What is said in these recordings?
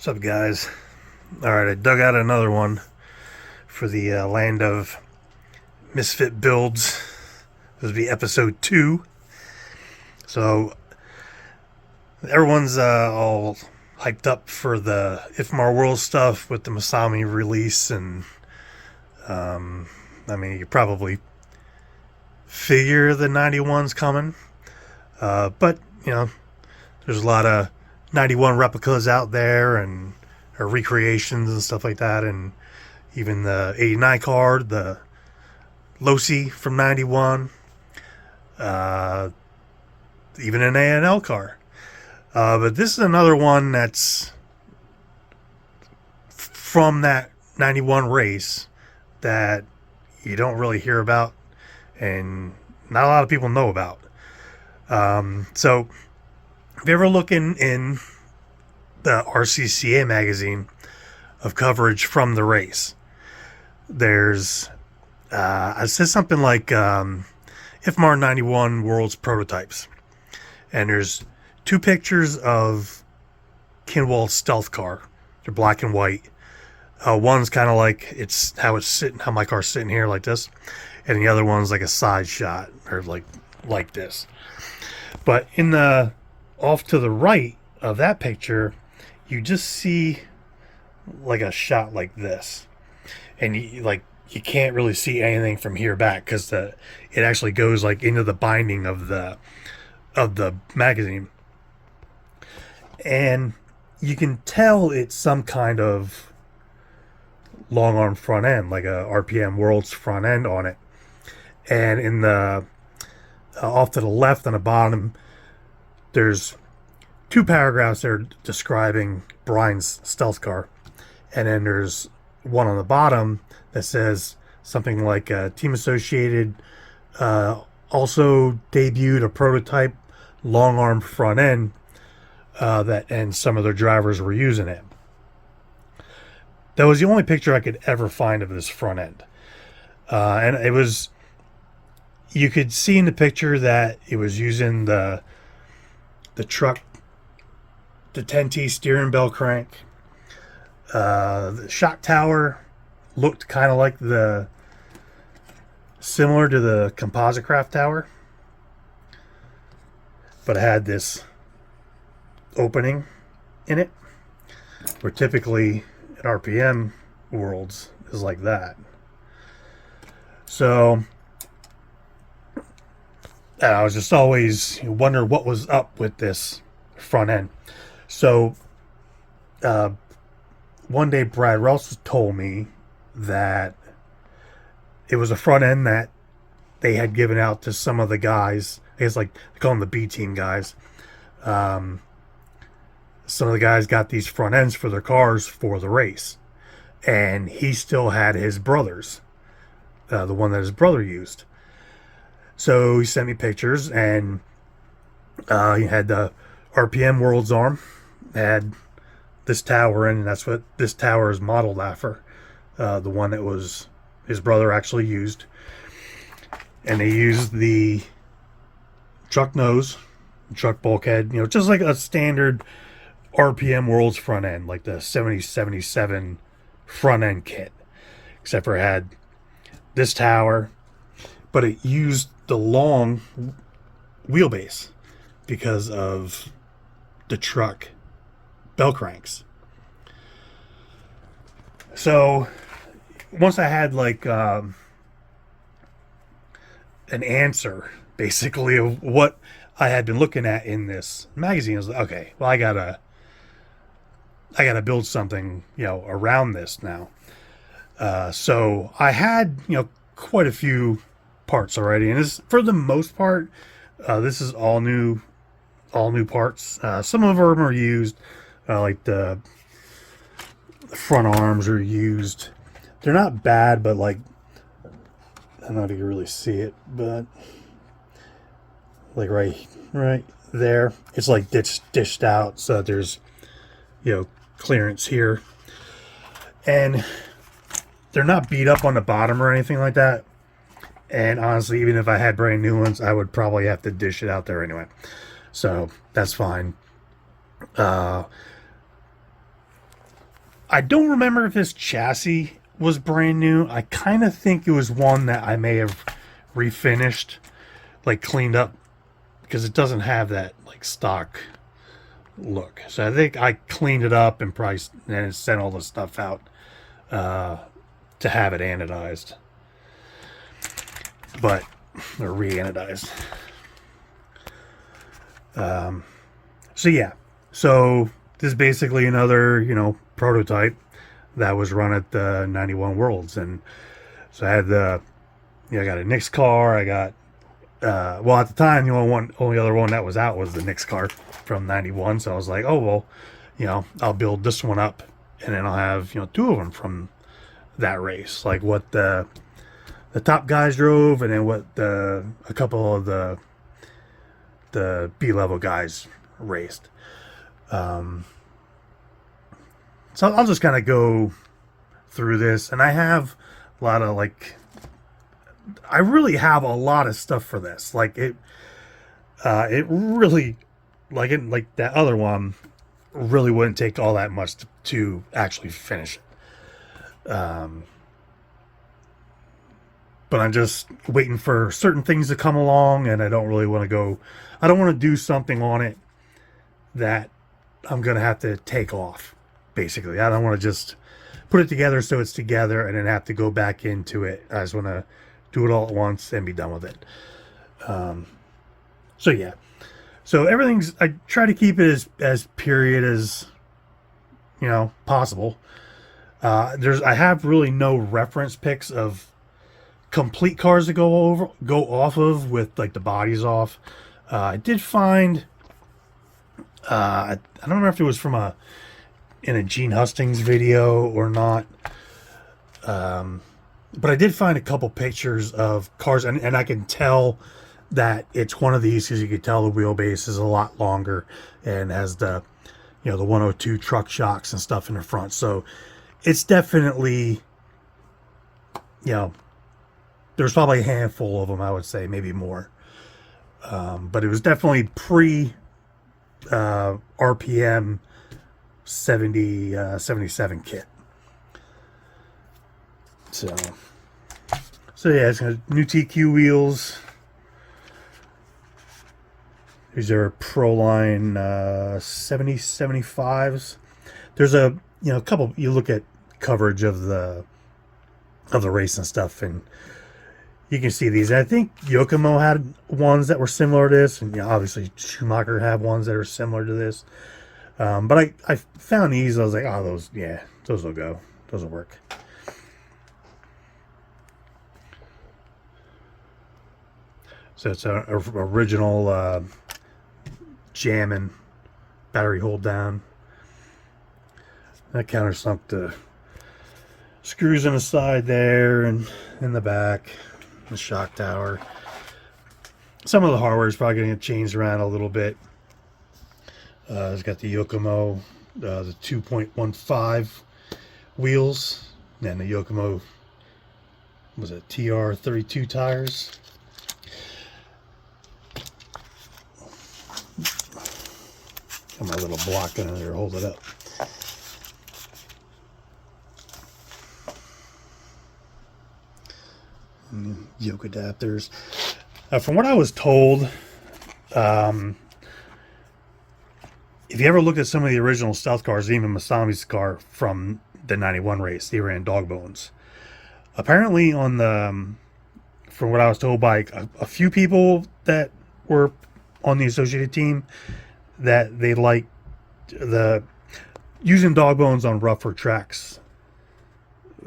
What's up, guys? Alright, I dug out another one for the land of Misfit builds. This will be episode 2. So, everyone's all hyped up for the Ifmar Worlds stuff with the Masami release, and I mean, you probably figure the 91's coming. But, you know, there's a lot of 91 replicas out there and recreations and stuff like that, and even the 89 card, the Losi from 91, even an A&L car. But this is another one that's from that 91 race that you don't really hear about and not a lot of people know about. So if you ever look in the RCCA magazine of coverage from the race, there's it says something like Ifmar 91 Worlds prototypes, and there's 2 pictures of Kinwald's stealth car. They're black and white. One's kind of like how my car's sitting here like this, and the other one's like a side shot, or like this. But in the off to the right of that picture, you just see like a shot like this, and you can't really see anything from here back because it actually goes like into the binding of the magazine, and you can tell it's some kind of long arm front end, like a RPM Worlds front end on it. And in the off to the left on the bottom, there's 2 paragraphs there describing Brian's stealth car, and then there's one on the bottom that says something like Team Associated also debuted a prototype long arm front end and some of their drivers were using it. That was the only picture I could ever find of this front end, and it was, you could see in the picture that it was using the truck, the 10T steering bell crank. The shock tower looked kind of like similar to the composite craft tower, but it had this opening in it, where typically an RPM Worlds is like that. So I was just always wondering what was up with this front end. So one day Brad Rouse told me that it was a front end that they had given out to some of the guys. I guess like they call them the B team guys. Some of the guys got these front ends for their cars for the race, and he still had his brother's, the one that his brother used. So he sent me pictures, and he had the RPM Worlds arm, had this tower in, and that's what this tower is modeled after, the one that was his brother actually used. And they used the truck nose, truck bulkhead, just like a standard RPM Worlds front end, like the 7077 front end kit, except for it had this tower, but it used the long wheelbase because of the truck bell cranks. So once I had like an answer basically of what I had been looking at in this magazine, I was like, okay, well, I gotta build something around this now. So I had quite a few parts already, and this, for the most part, this is all new parts. Some of them are used, like the front arms are used. They're not bad, but like, I don't know if you can really see it, but like right there, it's like dished out, so that there's clearance here, and they're not beat up on the bottom or anything like that. And honestly, even if I had brand new ones, I would probably have to dish it out there anyway. So that's fine. I don't remember if this chassis was brand new. I kind of think it was one that I may have refinished, like cleaned up, because it doesn't have that like stock look. So I think I cleaned it up and priced and sent all the stuff out to have it anodized, but or re-anodized. So yeah, so this is basically another, you know, prototype that was run at the 91 Worlds. And so I had the, you know, I got a Nix car. I got, well, at the time, the only other one that was out was the Nix car from 91. So I was like, oh, well, you know, I'll build this one up and then I'll have, you know, two of them from that race, like what the top guys drove and then what a couple of the B-level guys raced. So I'll just kind of go through this, and I have a lot of I really have a lot of stuff for this. Like it really, like that other one, really wouldn't take all that much to actually finish it. But I'm just waiting for certain things to come along, and I don't really want to go. I don't want to do something on it that I'm going to have to take off, basically. I don't want to just put it together so it's together and then have to go back into it. I just want to do it all at once and be done with it. So yeah. So everything's, I try to keep it as period as, you know, possible. I have really no reference pics of complete cars to go off of with like the bodies off. I did find, I don't remember if it was from in a Gene Hustings video or not. But I did find a couple pictures of cars, and I can tell that it's one of these because you can tell the wheelbase is a lot longer and has the, you know, the 102 truck shocks and stuff in the front. So it's definitely, you know, there's probably a handful of them, I would say, maybe more. But it was definitely pre RPM 77 kit. So yeah, it's got new TQ wheels. These are Proline 7075s. There's a, you know, a couple. You look at coverage of the race and stuff, and you can see these. And I think Yokomo had ones that were similar to this, and you know, obviously Schumacher had ones that are similar to this. But I found these. I was like, oh, those will go. Those will work. So it's an original jamming battery hold down. That countersunk the screws in the side there and in the back, the shock tower. Some of the hardware is probably going to get changed around a little bit. It's got the Yokomo, the 2.15 wheels, and the Yokomo, was it TR32 tires. Got my little block under there, hold it up. And yoke adapters. From what I was told, if you ever looked at some of the original stealth cars, even Masami's car from the 91 race, they ran dog bones. Apparently on from what I was told by a few people that were on the associated team, that they liked using dog bones on rougher tracks.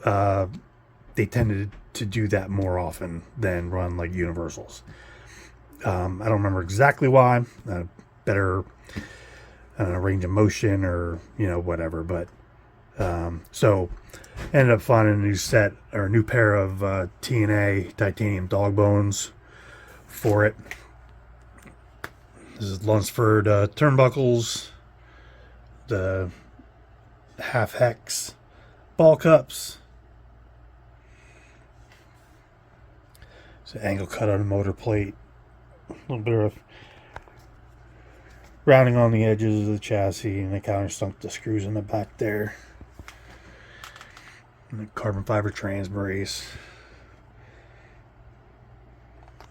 They tended to do that more often than run like universals. I don't remember exactly why. Better, I don't know, range of motion or, you know, whatever. But so ended up finding a new set or a new pair of TNA titanium dog bones for it. This is Lunsford turnbuckles, the half hex ball cups. It's an angle cut on a motor plate. A little bit of rounding on the edges of the chassis, and the countersunk the screws in the back there. And the carbon fiber trans brace.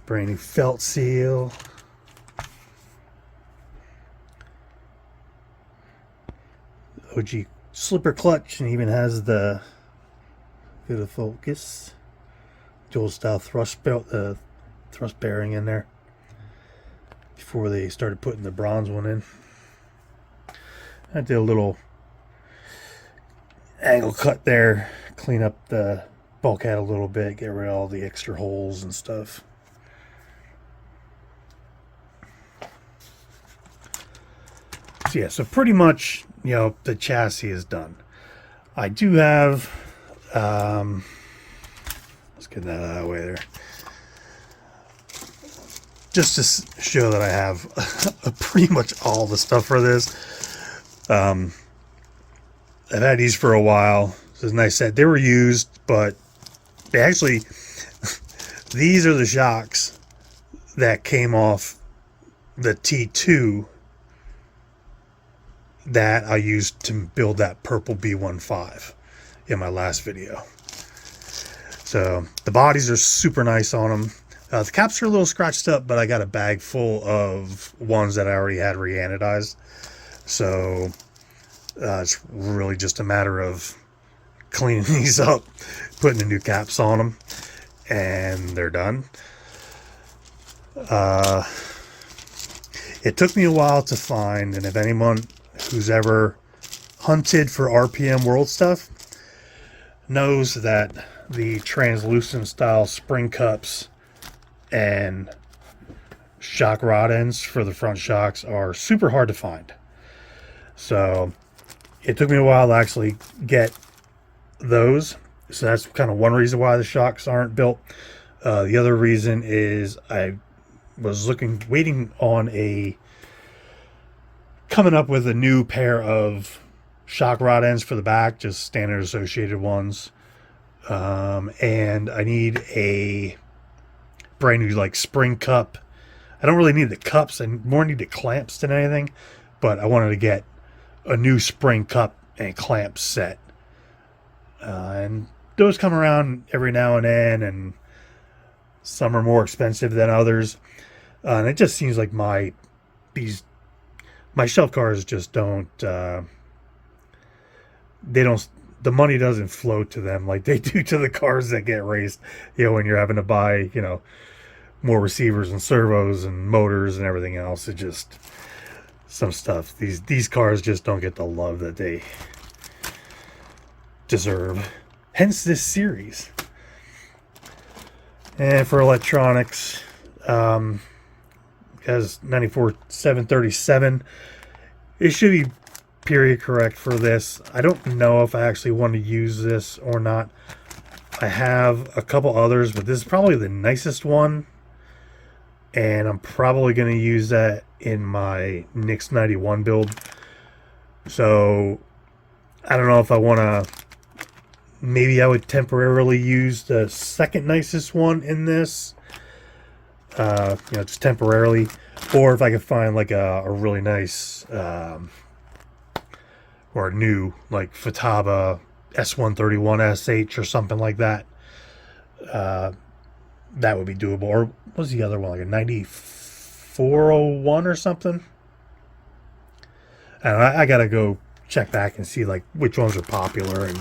Brand new felt seal. OG slipper clutch, and even has the bit of focus. Dual style thrust bearing in there. Before they started putting the bronze one in. I did a little angle cut there, clean up the bulkhead a little bit, get rid of all the extra holes and stuff. So yeah, so pretty much, you know, the chassis is done. I do have, let's get that out of the way there. Just to show that I have pretty much all the stuff for this. I've had these for a while. This is a nice set. They were used, but they actually, these are the shocks that came off the T2 that I used to build that purple B15 in my last video. So the bodies are super nice on them. The caps are a little scratched up, but I got a bag full of ones that I already had re-anodized. So it's really just a matter of cleaning these up, putting the new caps on them, and they're done. It took me a while to find, and if anyone who's ever hunted for RPM World stuff knows that the translucent style spring cups and shock rod ends for the front shocks are super hard to find. So it took me a while to actually get those. So that's kind of one reason why the shocks aren't built. The other reason is I was waiting on coming up with a new pair of shock rod ends for the back, just standard associated ones. And I need a brand new like spring cup. I don't really need the cups, I more need the clamps than anything, but I wanted to get a new spring cup and clamp set. And those come around every now and then, and some are more expensive than others. And it just seems like my shelf cars just don't, the money doesn't flow to them like they do to the cars that get raced, you know, when you're having to buy, you know, more receivers and servos and motors and everything else. It just, some stuff, these cars just don't get the love that they deserve. Hence this series. And for electronics, has 94737. It should be period correct for this. I don't know if I actually want to use this or not. I have a couple others, but this is probably the nicest one, and I'm probably going to use that in my Nix 91 build. So I don't know if I want to, maybe I would temporarily use the second nicest one in this, you know, just temporarily, or if I could find like a really nice or a new like Futaba S131 SH or something like that, that would be doable. Or what was the other one, like a 9401 or something? I gotta go check back and see like which ones are popular, and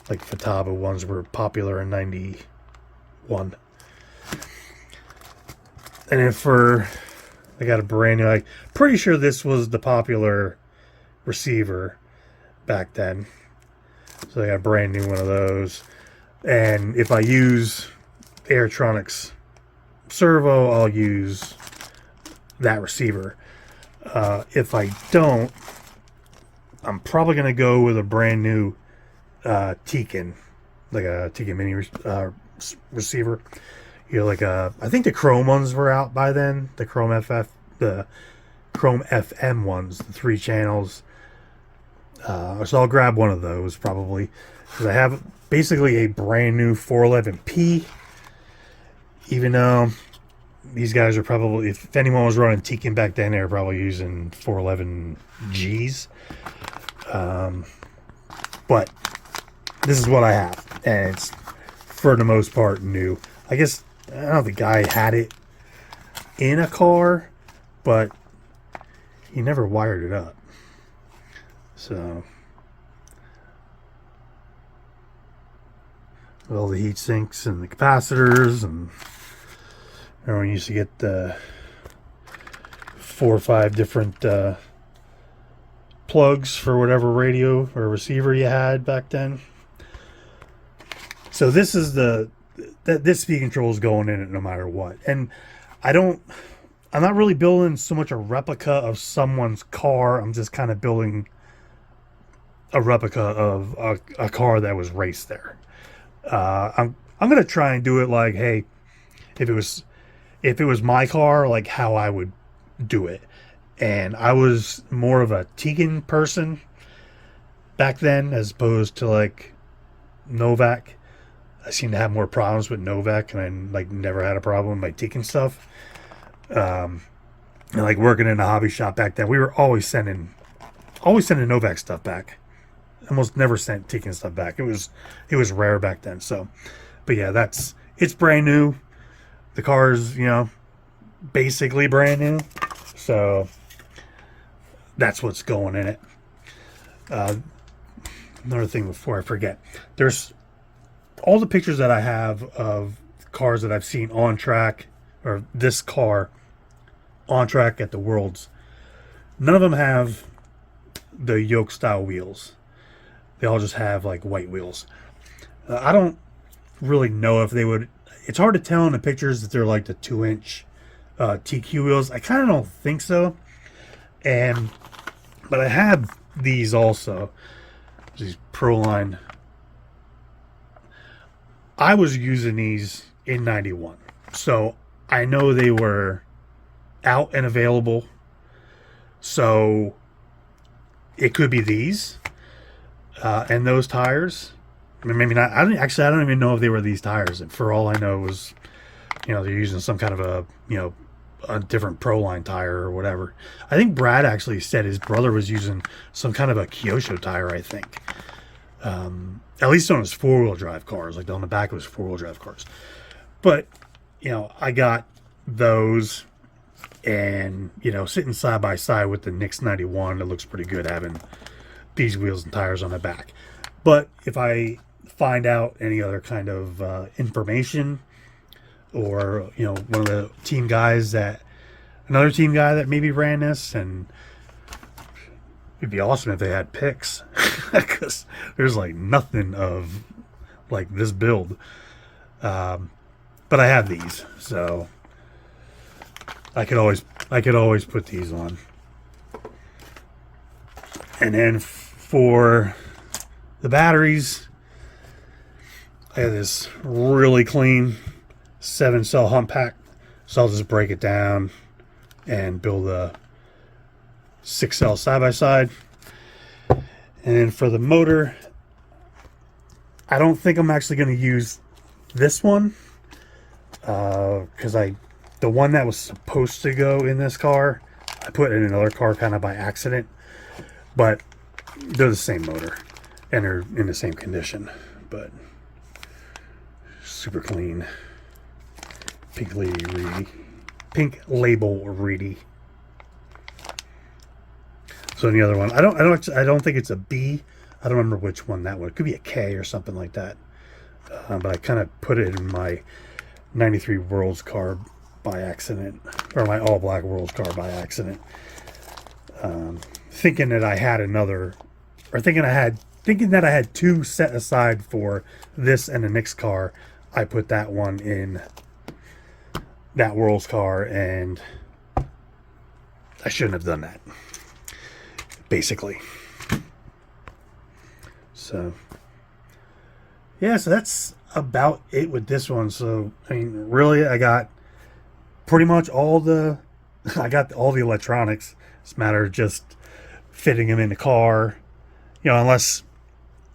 like Futaba ones were popular in 91. And then I got a brand new, like, pretty sure this was the popular receiver back then. So I got a brand new one of those. And if I use Airtronics servo, I'll use that receiver. If I don't, I'm probably going to go with a brand new Tekin, like a Tekin mini receiver. You know, like I think the Chrome ones were out by then. The Chrome FM ones, the 3 channels. So I'll grab one of those probably, because I have basically a brand new 411P. Even though these guys are probably, if anyone was running Tekin back then, they were probably using 411Gs. But this is what I have, and it's for the most part new. I guess I don't know if the guy had it in a car, but he never wired it up. So all the heat sinks and the capacitors, and everyone used to get the 4 or 5 different plugs for whatever radio or receiver you had back then. So this is this speed control is going in it no matter what. And I'm not really building so much a replica of someone's car. I'm just kind of building a replica of a car that was raced there. I'm gonna try and do it like, hey, if it was my car, like how I would do it. And I was more of a Tegan person back then as opposed to like Novak. I seem to have more problems with Novak, and I like never had a problem with my Tegan stuff. And like working in a hobby shop back then, we were always sending Novak stuff back. Almost never sent Tegan stuff back. It was rare back then. So, but yeah, it's brand new. The car's, basically brand new. So that's what's going in it. Another thing before I forget, there's all the pictures that I have of cars that I've seen on track, or this car on track at the Worlds. None of them have the yoke style wheels. They all just have like white wheels. I don't really know if they would. It's hard to tell in the pictures that they're like the 2-inch TQ wheels. I kind of don't think so. But I have these also. These Proline. I was using these in 91. So I know they were out and available. So it could be these and those tires. I mean, maybe not. I don't even know if they were these tires. And for all I know, it was, they're using some kind of a different Proline tire or whatever. I think Brad actually said his brother was using some kind of a Kyosho tire, I think. At least on his 4-wheel drive cars, like on the back of his 4-wheel drive cars. But, I got those, and, sitting side by side with the Nix 91, it looks pretty good having these wheels and tires on the back. But if I find out any other kind of information, or one of the another team guy that maybe ran this, and it'd be awesome if they had pics, because there's like nothing of like this build. But I have these, so I could always put these on. And then for the batteries, I have this really clean 7-cell hump pack, so I'll just break it down and build a 6-cell side-by-side. And then for the motor, I don't think I'm actually going to use this one, because the one that was supposed to go in this car, I put in another car kind of by accident. But they're the same motor, and they're in the same condition. But super clean. Pink label reedy. So the other one, I don't think it's a B. I don't remember which one that was. It could be a K or something like that. But I kind of put it in my 93 Worlds car by accident, or my all black Worlds car by accident. Thinking that I had another, or thinking that I had 2 set aside for this and the Nix car. I put that one in that Worlds car, and I shouldn't have done that, basically. So yeah, so that's about it with this one. So I mean, really, I got pretty much all the electronics. It's a matter of just fitting them in the car, unless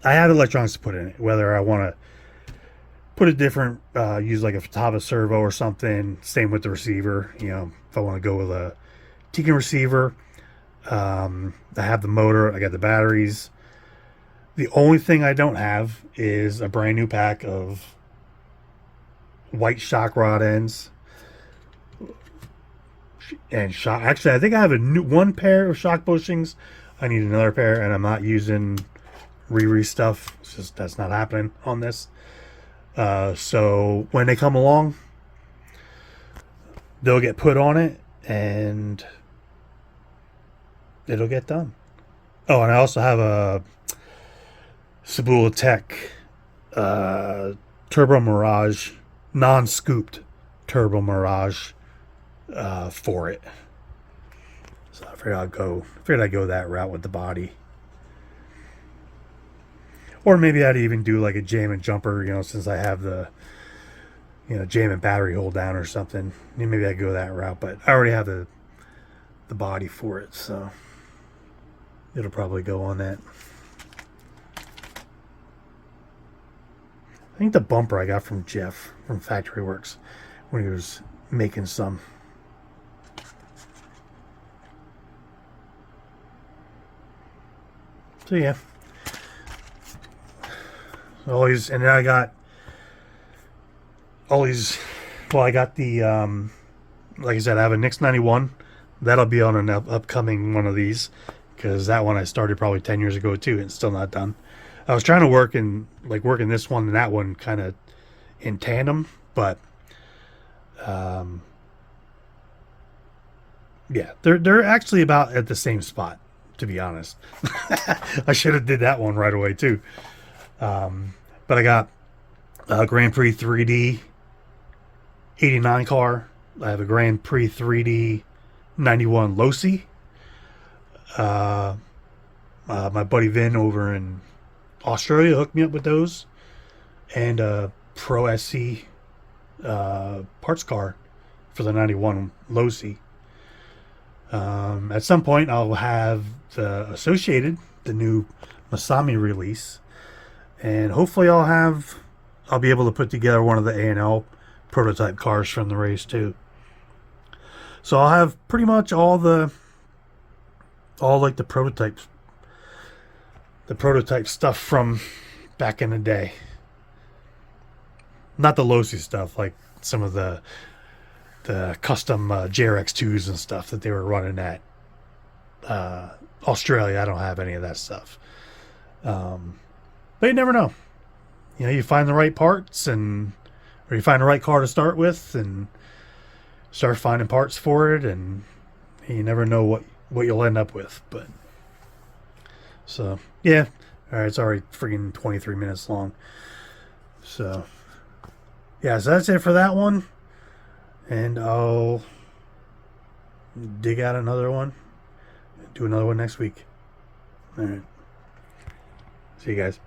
I have electronics to put in it, whether I want to put a different, use like a Futaba servo or something. Same with the receiver. If I want to go with a Tegan receiver, I have the motor, I got the batteries. The only thing I don't have is a brand new pack of white shock rod ends and shock. Actually, I think I have a new one pair of shock bushings. I need another pair, and I'm not using Riri stuff. It's just that's not happening on this. So when they come along, they'll get put on it, and it'll get done. Oh, and I also have a Sabula Tech Turbo Mirage, non-scooped Turbo Mirage for it. So I figured I'd go that route with the body. Or maybe I'd even do like a jam and jumper, since I have the, jam and battery hold down or something. Maybe I'd go that route, but I already have the body for it, so it'll probably go on that. I think the bumper I got from Jeff from Factory Works when he was making some. So yeah. Always, and then I got all these. Well, I got the like I said, I have a Nix 91. That'll be on an upcoming one of these, because that one I started probably 10 years ago too, and it's still not done. I was trying to working this one and that one kind of in tandem, but yeah, they're actually about at the same spot, to be honest. I should have did that one right away too. But I got a Grand Prix 3D 89 car. I have a Grand Prix 3D 91 Losi. My buddy Vin over in Australia hooked me up with those, and a Pro SC parts car for the 91 Losi. At some point, I'll have the Associated, the new Masami release, and hopefully I'll be able to put together one of the A&L prototype cars from the race too. So I'll have pretty much all the prototypes, the prototype stuff from back in the day. Not the Losi stuff, like some of the custom JRX2s and stuff that they were running at Australia. I don't have any of that stuff. But you never know. You find the right parts, or you find the right car to start with, and start finding parts for it, and you never know what you'll end up with. But so yeah, all right, it's already freaking 23 minutes long. So yeah, so that's it for that one, and I'll dig out another one, do another one next week. All right, see you guys.